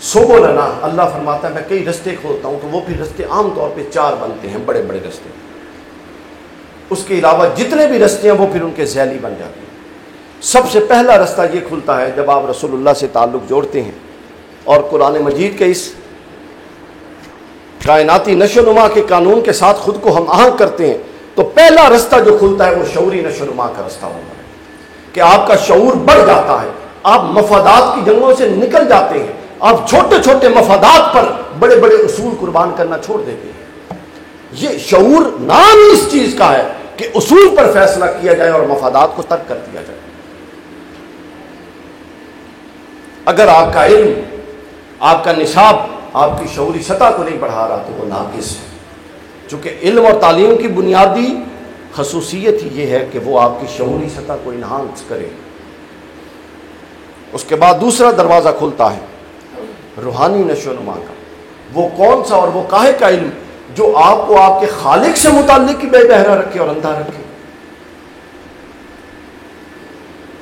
سبلنا، اللہ فرماتا ہے میں کئی رستے کھولتا ہوں، تو وہ پھر رستے عام طور پہ 4 بنتے ہیں، بڑے بڑے رستے، اس کے علاوہ جتنے بھی رستے ہیں وہ پھر ان کے ذیلی بن جاتے ہیں۔ سب سے پہلا رستہ یہ کھلتا ہے جب آپ رسول اللہ سے تعلق جوڑتے ہیں اور قرآن مجید کے اس کائناتی نشو و نما کے قانون کے ساتھ خود کو ہم آہنگ کرتے ہیں، تو پہلا رستہ جو کھلتا ہے وہ شعوری نشو و نما کا رستہ ہوتا ہے کہ آپ کا شعور بڑھ جاتا ہے، آپ مفادات کی جنگوں سے نکل جاتے ہیں، آپ چھوٹے چھوٹے مفادات پر بڑے بڑے اصول قربان کرنا چھوڑ دیتے ہیں۔ یہ شعور نام ہی اس چیز کا ہے کہ اصول پر فیصلہ کیا جائے اور مفادات کو ترک کر دیا جائے۔ اگر آپ کا علم، آپ کا نصاب آپ کی شعوری سطح کو نہیں بڑھا رہا تو وہ ناقص ہے، چونکہ علم اور تعلیم کی بنیادی خصوصیت ہی یہ ہے کہ وہ آپ کی شعوری سطح کو انہانس کرے۔ اس کے بعد دوسرا دروازہ کھلتا ہے روحانی نشو و نما کا، وہ کون سا اور وہ کاہے کا علم جو آپ کو آپ کے خالق سے متعلق بے بہرا رکھے اور اندھا رکھے۔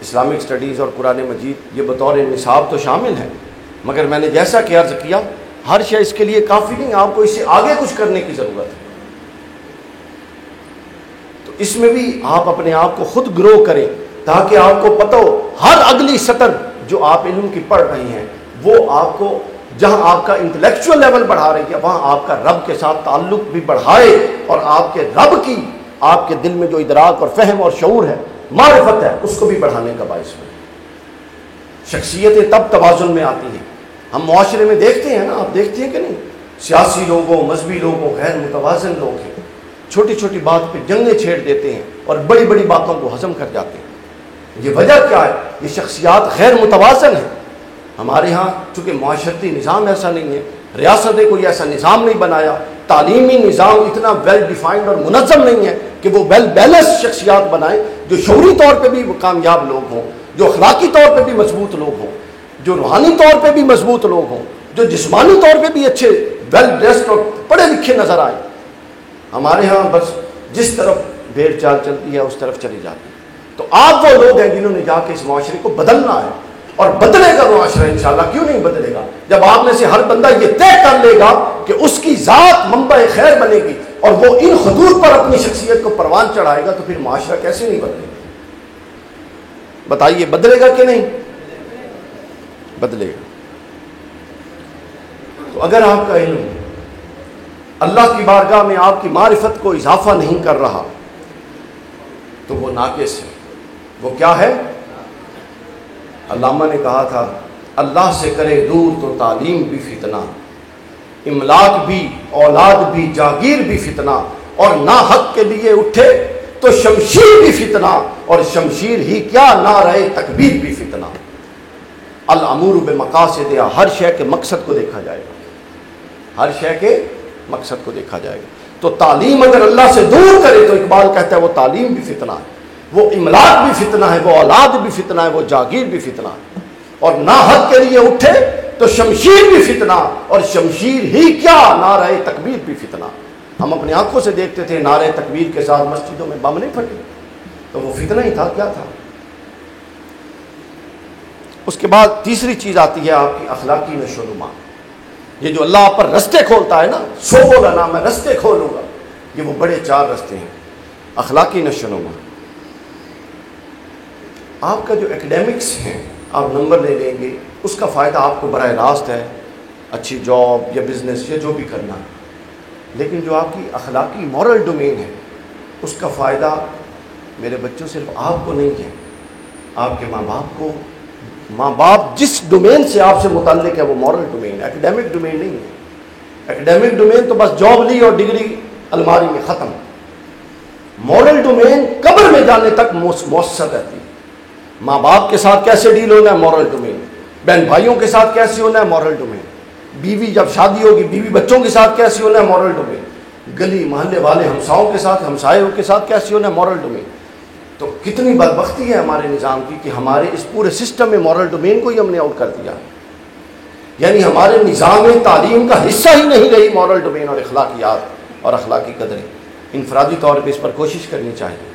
اسلامک سٹڈیز اور قرآن مجید یہ بطور نصاب تو شامل ہے، مگر میں نے جیسا کہ عرض کیا ہر شے اس کے لیے کافی نہیں، آپ کو اس سے آگے کچھ کرنے کی ضرورت ہے۔ تو اس میں بھی آپ اپنے آپ کو خود گرو کریں تاکہ آپ کو پتہ ہو ہر اگلی سطر جو آپ علم کی پڑھ رہی ہیں وہ آپ کو، جہاں آپ کا انٹلیکچوئل لیول بڑھا رہی ہے وہاں آپ کا رب کے ساتھ تعلق بھی بڑھائے، اور آپ کے رب کی آپ کے دل میں جو ادراک اور فہم اور شعور ہے، معرفت ہے، اس کو بھی بڑھانے کا باعث بنے۔ شخصیتیں تب توازن میں آتی ہیں۔ ہم معاشرے میں دیکھتے ہیں نا، آپ دیکھتے ہیں کہ نہیں، سیاسی لوگوں، مذہبی لوگوں، غیر متوازن لوگ ہیں، چھوٹی چھوٹی بات پہ جنگیں چھیڑ دیتے ہیں اور بڑی بڑی باتوں کو ہضم کر جاتے ہیں۔ یہ وجہ کیا ہے؟ یہ شخصیات غیر متوازن ہیں۔ ہمارے ہاں چونکہ معاشرتی نظام ایسا نہیں ہے، ریاست نے کوئی ایسا نظام نہیں بنایا، تعلیمی نظام اتنا ویل ڈیفائنڈ اور منظم نہیں ہے کہ وہ ویل بیلنس شخصیات بنائیں جو شعوری طور پہ بھی کامیاب لوگ ہوں، جو اخلاقی طور پہ بھی مضبوط لوگ ہوں، جو روحانی طور پہ بھی مضبوط لوگ ہوں، جو جسمانی طور پہ بھی اچھے ویل ڈریسڈ اور پڑھے لکھے نظر آئیں۔ ہمارے ہاں بس جس طرف بھیڑ چال چلتی ہے اس طرف چلی جاتی ہے۔ تو آپ وہ لوگ ہیں جنہوں نے جا کے اس معاشرے کو بدلنا ہے، اور بدلے گا معاشرہ انشاءاللہ۔ کیوں نہیں بدلے گا؟ جب آپ میں سے ہر بندہ یہ طے کر لے گا کہ اس کی ذات منبع خیر بنے گی اور وہ ان حدود پر اپنی شخصیت کو پروان چڑھائے گا، تو پھر معاشرہ کیسے نہیں بدلے گا؟ بتائیے بدلے گا کہ نہیں؟ بدلے گا۔ تو اگر آپ کا علم اللہ کی بارگاہ میں آپ کی معرفت کو اضافہ نہیں کر رہا تو وہ ناقص ہے۔ وہ کیا ہے؟ علامہ نے کہا تھا اللہ سے کرے دور تو تعلیم بھی فتنہ، املاک بھی، اولاد بھی، جاگیر بھی فتنہ، اور نا حق کے لیے اٹھے تو شمشیر بھی فتنہ، اور شمشیر ہی کیا نعرہ تکبیر بھی فتنہ۔ الامور بمقاصدہا، ہر شے کے مقصد کو دیکھا جائے گا، ہر شے کے مقصد کو دیکھا جائے گا۔ تو تعلیم اگر اللہ سے دور کرے تو اقبال کہتا ہے وہ تعلیم بھی فتنہ ہے، وہ املاک بھی فتنہ ہے، وہ اولاد بھی فتنہ ہے، وہ جاگیر بھی فتنہ ہے، اور نا حق کے لیے اٹھے تو شمشیر بھی فتنہ، اور شمشیر ہی کیا نعرہ تکبیر بھی فتنہ۔ ہم اپنی آنکھوں سے دیکھتے تھے نعرہ تکبیر کے ساتھ مسجدوں میں بم نہیں پھٹے، تو وہ فتنہ ہی تھا، کیا تھا؟ اس کے بعد تیسری چیز آتی ہے آپ کی اخلاقی نشو و نما. یہ جو اللہ آپ پر رستے کھولتا ہے نا، شعبہ کا نام ہے رستے کھولوں گا، یہ وہ بڑے 4 رستے ہیں. اخلاقی نشو و نما، آپ کا جو ایکڈیمکس ہیں آپ نمبر لے لیں گے، اس کا فائدہ آپ کو براہ راست ہے، اچھی جاب یا بزنس یا جو بھی کرنا. لیکن جو آپ کی اخلاقی مورل ڈومین ہے، اس کا فائدہ میرے بچوں صرف آپ کو نہیں ہے، آپ کے ماں باپ کو. ماں باپ جس ڈومین سے آپ سے متعلق ہے وہ مورل ڈومین، ایکڈیمک ڈومین نہیں ہے. ایکڈیمک ڈومین تو بس جاب لی اور ڈگری الماری میں ختم. مورل ڈومین قبر میں جانے تک مؤثر رہتی ہے. ماں باپ کے ساتھ کیسے ڈیل ہونا ہے، مورل ڈومین. بہن بھائیوں کے ساتھ کیسے ہونا ہے، مورل ڈومین. بیوی جب شادی ہوگی بیوی بچوں کے ساتھ کیسے ہونا ہے، مورل ڈومین. گلی محلے والے ہمساؤں کے ساتھ ہمسایوں کے ساتھ کیسے ہونا ہے، مورل ڈومین. تو کتنی بدبختی ہے ہمارے نظام کی کہ ہمارے اس پورے سسٹم میں مورل ڈومین کو ہی ہم نے آؤٹ کر دیا. یعنی ہمارے نظام تعلیم کا حصہ ہی نہیں رہی مورل ڈومین اور اخلاقیات اور اخلاقی قدریں. انفرادی طور پہ اس پر کوشش کرنی چاہیے.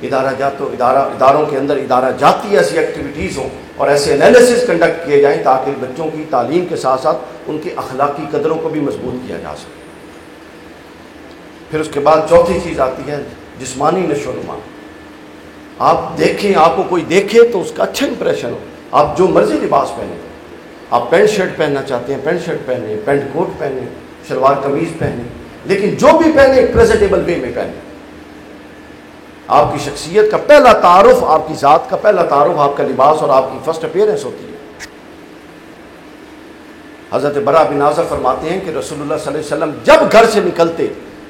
اداروں کے اندر ادارہ جاتی ایسی ایکٹیویٹیز ہوں اور ایسے انالیسز کنڈکٹ کیے جائیں تاکہ بچوں کی تعلیم کے ساتھ ساتھ ان کی اخلاقی قدروں کو بھی مضبوط کیا جا سکے. پھر اس کے بعد چوتھی چیز آتی ہے جسمانی نشو و نما. آپ دیکھیں، آپ کو کوئی دیکھے تو اس کا اچھا امپریشن ہو. آپ جو مرضی لباس پہنیں، آپ پینٹ شرٹ پہننا چاہتے ہیں پینٹ شرٹ پہنیں، پینٹ کوٹ پہنیں، شلوار قمیض پہنیں، لیکن جو بھی پہنیں ایک پریزنٹیبل وے میں پہنیں. آپ کی شخصیت کا پہلا تعارف، آپ کی ذات کا پہلا تعارف آپ کا لباس اور آپ کی فرسٹ اپیئرنس ہوتی ہے. حضرت برا بن عازب فرماتے ہیں کہ رسول اللہ صلی اللہ علیہ وسلم جب گھر سے نکلتے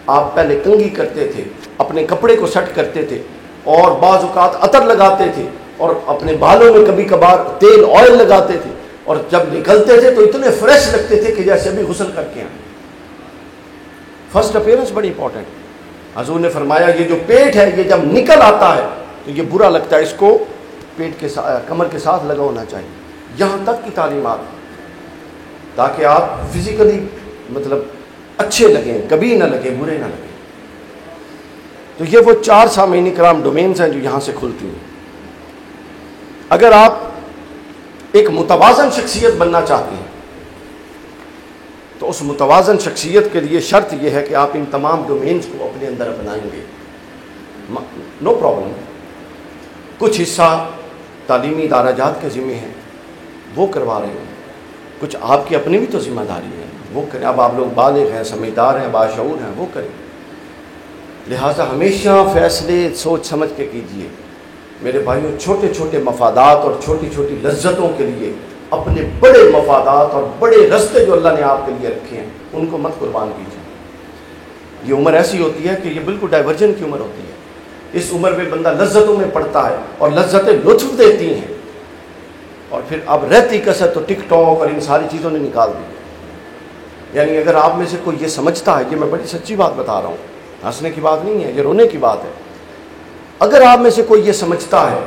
آپ پہلے کنگھی کرتے تھے، اپنے کپڑے کو سیٹ کرتے تھے اور بعض اوقات عطر لگاتے تھے اور اپنے بالوں میں کبھی کبھار تیل آئل لگاتے تھے، اور جب نکلتے تھے تو اتنے فریش لگتے تھے کہ جیسے ابھی غسل کر کے آئے. فرسٹ اپیئرنس بڑی امپورٹنٹ. حضور نے فرمایا یہ جو پیٹ ہے یہ جب نکل آتا ہے تو یہ برا لگتا ہے، اس کو پیٹ کے کمر کے ساتھ لگا ہونا چاہیے. یہاں تک کی تعلیمات تاکہ آپ فزیکلی اچھے لگیں، کبھی نہ لگیں، برے نہ لگیں. تو یہ وہ 4 سامعین کرام ڈومینز ہیں جو یہاں سے کھلتی ہیں. اگر آپ ایک متوازن شخصیت بننا چاہتے ہیں تو اس متوازن شخصیت کے لیے شرط یہ ہے کہ آپ ان تمام ڈومینز کو اپنے اندر اپنائیں گے. No problem. کچھ حصہ تعلیمی ادارہ جات کے ذمہ ہیں، وہ کروا رہے ہیں. کچھ آپ کی اپنی بھی تو ذمہ داری ہے، وہ کریں. اب آپ لوگ بالغ ہیں، سمجھدار ہیں، باشعور ہیں، وہ کریں. لہٰذا ہمیشہ فیصلے سوچ سمجھ کے کیجیے. میرے بھائیوں، چھوٹے چھوٹے مفادات اور چھوٹی چھوٹی لذتوں کے لیے اپنے بڑے مفادات اور بڑے رستے جو اللہ نے آپ کے لیے رکھے ہیں ان کو مت قربان کیجیے. یہ عمر ایسی ہوتی ہے کہ یہ بالکل ڈائیورجن کی عمر ہوتی ہے. اس عمر میں بندہ لذتوں میں پڑتا ہے اور لذتیں لطف دیتی ہیں، اور پھر اب رہتی کسر تو ٹک ٹاک اور ان ساری چیزوں نے نکال دی. یعنی اگر آپ میں سے کوئی یہ سمجھتا ہے کہ میں بڑی سچی بات بتا رہا ہوں، ہنسنے کی بات نہیں ہے، یہ رونے کی بات ہے. اگر آپ میں سے کوئی یہ سمجھتا ہے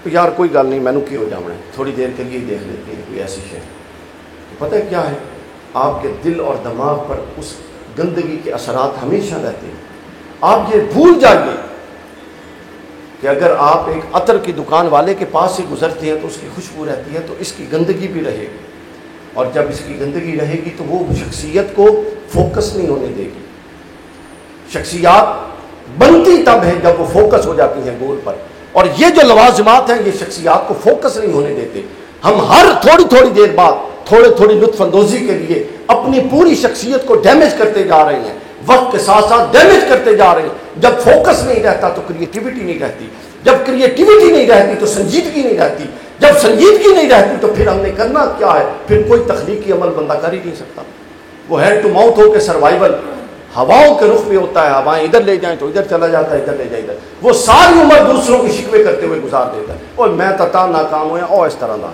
تو یار کوئی گل نہیں، میں نے کی ہو جانا ہے، تھوڑی دیر کے لیے دیکھ لیتے ہیں کوئی ایسی شے. پتہ ہے کیا ہے، آپ کے دل اور دماغ پر اس گندگی کے اثرات ہمیشہ رہتے ہیں. آپ یہ بھول جائیے کہ اگر آپ ایک عطر کی دکان والے کے پاس سے گزرتے ہیں تو اس کی خوشبو رہتی ہے، تو اس کی گندگی بھی رہے گی، اور جب اس کی گندگی رہے گی تو وہ شخصیت کو فوکس نہیں ہونے دے گی. شخصیات بنتی تب ہے جب وہ فوکس ہو جاتی ہیں گول پر، اور یہ جو لوازمات ہیں یہ شخصیات کو فوکس نہیں ہونے دیتے. ہم ہر تھوڑی دیر بعد تھوڑی لطف اندوزی کے لیے اپنی پوری شخصیت کو ڈیمیج کرتے جا رہے ہیں، وقت کے ساتھ ساتھ ڈیمیج کرتے جا رہے ہیں. جب فوکس نہیں رہتا تو کریٹیوٹی نہیں رہتی، جب کریٹیوٹی نہیں رہتی تو سنجیدگی نہیں رہتی، جب سنجیدگی نہیں رہتی تو پھر ہم نے کرنا کیا ہے، پھر کوئی تخلیقی عمل بندہ کر ہی نہیں سکتا. وہ ہیڈ ٹو ماؤتھ ہو کے سروائیول ہواؤں کے رخ پہ ہوتا ہے، ہوائیں ادھر لے جائیں تو ادھر چلا جاتا ہے، ادھر لے جائے ادھر. وہ ساری عمر دوسروں کی شکوے کرتے ہوئے گزار دیتا ہے، اور میں تتا ناکام ہوا اور اس طرح دا.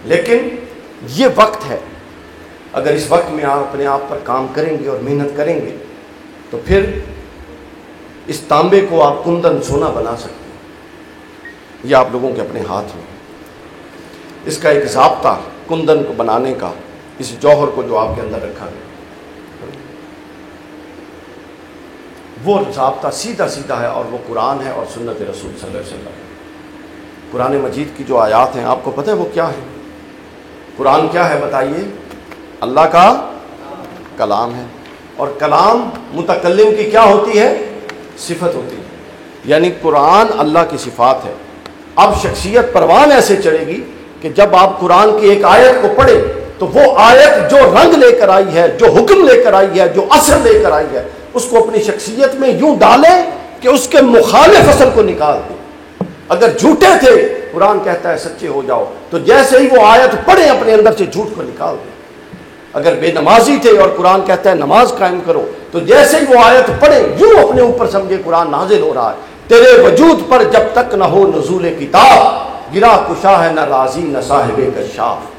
لیکن یہ وقت ہے، اگر اس وقت میں آپ اپنے آپ پر کام کریں گے اور محنت کریں گے تو پھر اس تانبے کو آپ کندن سونا بنا سکتے ہیں. یہ آپ لوگوں کے اپنے ہاتھ میں. اس کا ایک ضابطہ کندن کو بنانے کا، اس جوہر کو جو آپ کے اندر رکھا گیا، وہ ضابطہ سیدھا ہے، اور وہ قرآن ہے اور سنت رسول صلی اللہ علیہ وسلم. قرآن مجید کی جو آیات ہیں آپ کو پتہ ہے وہ کیا ہے؟ قرآن کیا ہے بتائیے؟ اللہ کا کلام ہے، اور کلام متکلم کی کیا ہوتی ہے؟ صفت ہوتی ہے، یعنی قرآن اللہ کی صفات ہے۔ اب شخصیت پروان ایسے چڑھے گی کہ جب آپ قرآن کی ایک آیت کو پڑھیں تو وہ آیت جو رنگ لے کر آئی ہے، جو حکم لے کر آئی ہے، جو اثر لے کر آئی ہے، اس کو اپنی شخصیت میں یوں ڈالیں کہ اس کے مخالف اثر کو نکال دیں۔ اگر جھوٹے تھے، قرآن کہتا ہے سچے ہو جاؤ، تو جیسے ہی وہ آیت پڑھیں اپنے اندر سے جھوٹ کو نکال دیں۔ اگر بے نمازی تھے اور قرآن کہتا ہے نماز قائم کرو، تو جیسے ہی وہ آیت پڑھیں یوں اپنے اوپر سمجھے قرآن نازل ہو رہا ہے۔ تیرے وجود پر جب تک نہ ہو نزول کتاب، گرا کشا ہے نہ راضی نہ صاحب کشاف۔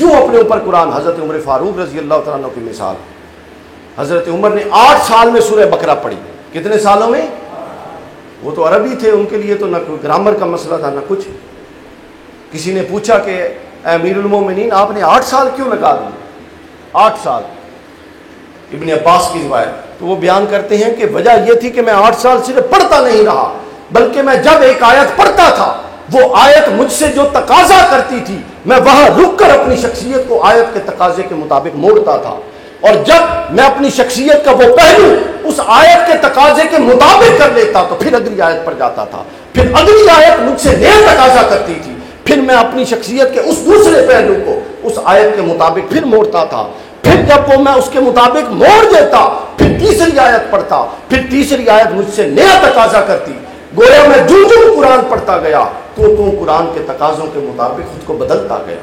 یوں اپنے اوپر قرآن۔ حضرت عمر فاروق رضی اللہ تعالیٰ عنہ کی مثال، حضرت عمر نے 8 سال میں سورہ بقرہ پڑھی۔ کتنے سالوں میں؟ وہ تو عربی تھے، ان کے لیے تو نہ کوئی گرامر کا مسئلہ تھا نہ کچھ۔ کسی نے پوچھا کہ اے امیر المومنین آپ نے 8 سال کیوں لگا دیے؟ 8 سال، ابن عباس کی روایت، تو وہ بیان کرتے ہیں کہ وجہ یہ تھی کہ میں 8 سال صرف پڑھتا نہیں رہا، بلکہ میں جب ایک آیت پڑھتا تھا وہ آیت مجھ سے جو تقاضا کرتی تھی میں وہاں رک کر اپنی شخصیت کو آیت کے تقاضے کے مطابق موڑتا تھا، اور جب میں اپنی شخصیت کا وہ پہلو اس آیت کے تقاضے کے مطابق کر لیتا تو پھر اگلی آیت پر جاتا تھا، پھر اگلی آیت مجھ سے نیا تقاضا کرتی تھی، پھر میں اپنی شخصیت کے اس دوسرے پہلو کو اس آیت کے مطابق پھر موڑتا تھا، پھر جب وہ میں اس کے مطابق موڑ دیتا پھر تیسری آیت پڑھتا، پھر تیسری آیت مجھ سے نیا تقاضا کرتی۔ گویا میں جو قرآن پڑھتا گیا تو قرآن کے تقاضوں کے مطابق خود کو بدلتا گیا۔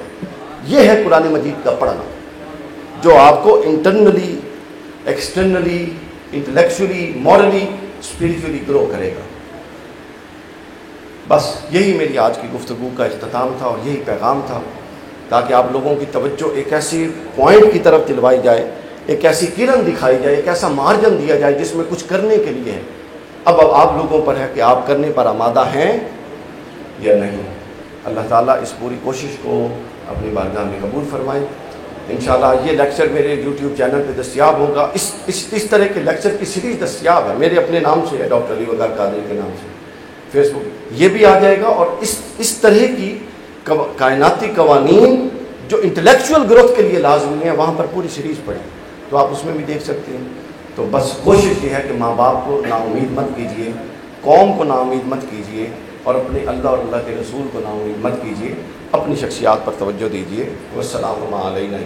یہ ہے قرآن مجید کا پڑھنا، جو آپ کو internally, externally, intellectually, morally, spiritually grow کرے گا۔ بس یہی میری آج کی گفتگو کا اختتام تھا، اور یہی پیغام تھا، تاکہ آپ لوگوں کی توجہ ایک ایسی پوائنٹ کی طرف دلوائی جائے، ایک ایسی کرن دکھائی جائے، ایک ایسا مارجن دیا جائے جس میں کچھ کرنے کے لیے ہے۔ اب آپ لوگوں پر ہے کہ آپ کرنے پر آمادہ ہیں یا نہیں۔ اللہ تعالیٰ اس پوری کوشش کو اپنی بارگاہ میں قبول فرمائے۔ انشاءاللہ یہ لیکچر میرے یوٹیوب چینل پہ دستیاب ہوگا۔ اس طرح کے لیکچر کی سیریز دستیاب ہے، میرے اپنے نام سے ہے، ڈاکٹر علی وقار قادری کے نام سے، فیس بک یہ بھی آ جائے گا۔ اور اس طرح کی کائناتی قوانین جو انٹلیکچوئل گروتھ کے لیے لازمی ہیں، وہاں پر پوری سیریز پڑھیں تو آپ اس میں بھی دیکھ سکتے ہیں۔ تو بس کوشش یہ ہے کہ ماں باپ کو نا امید مت کیجیے، قوم کو نا امید مت کیجیے، اور اپنے اللہ اور اللہ کے رسول کو نا امید مت کیجیے، اپنی شخصیات پر توجہ دیجیے۔ والسلام علینا۔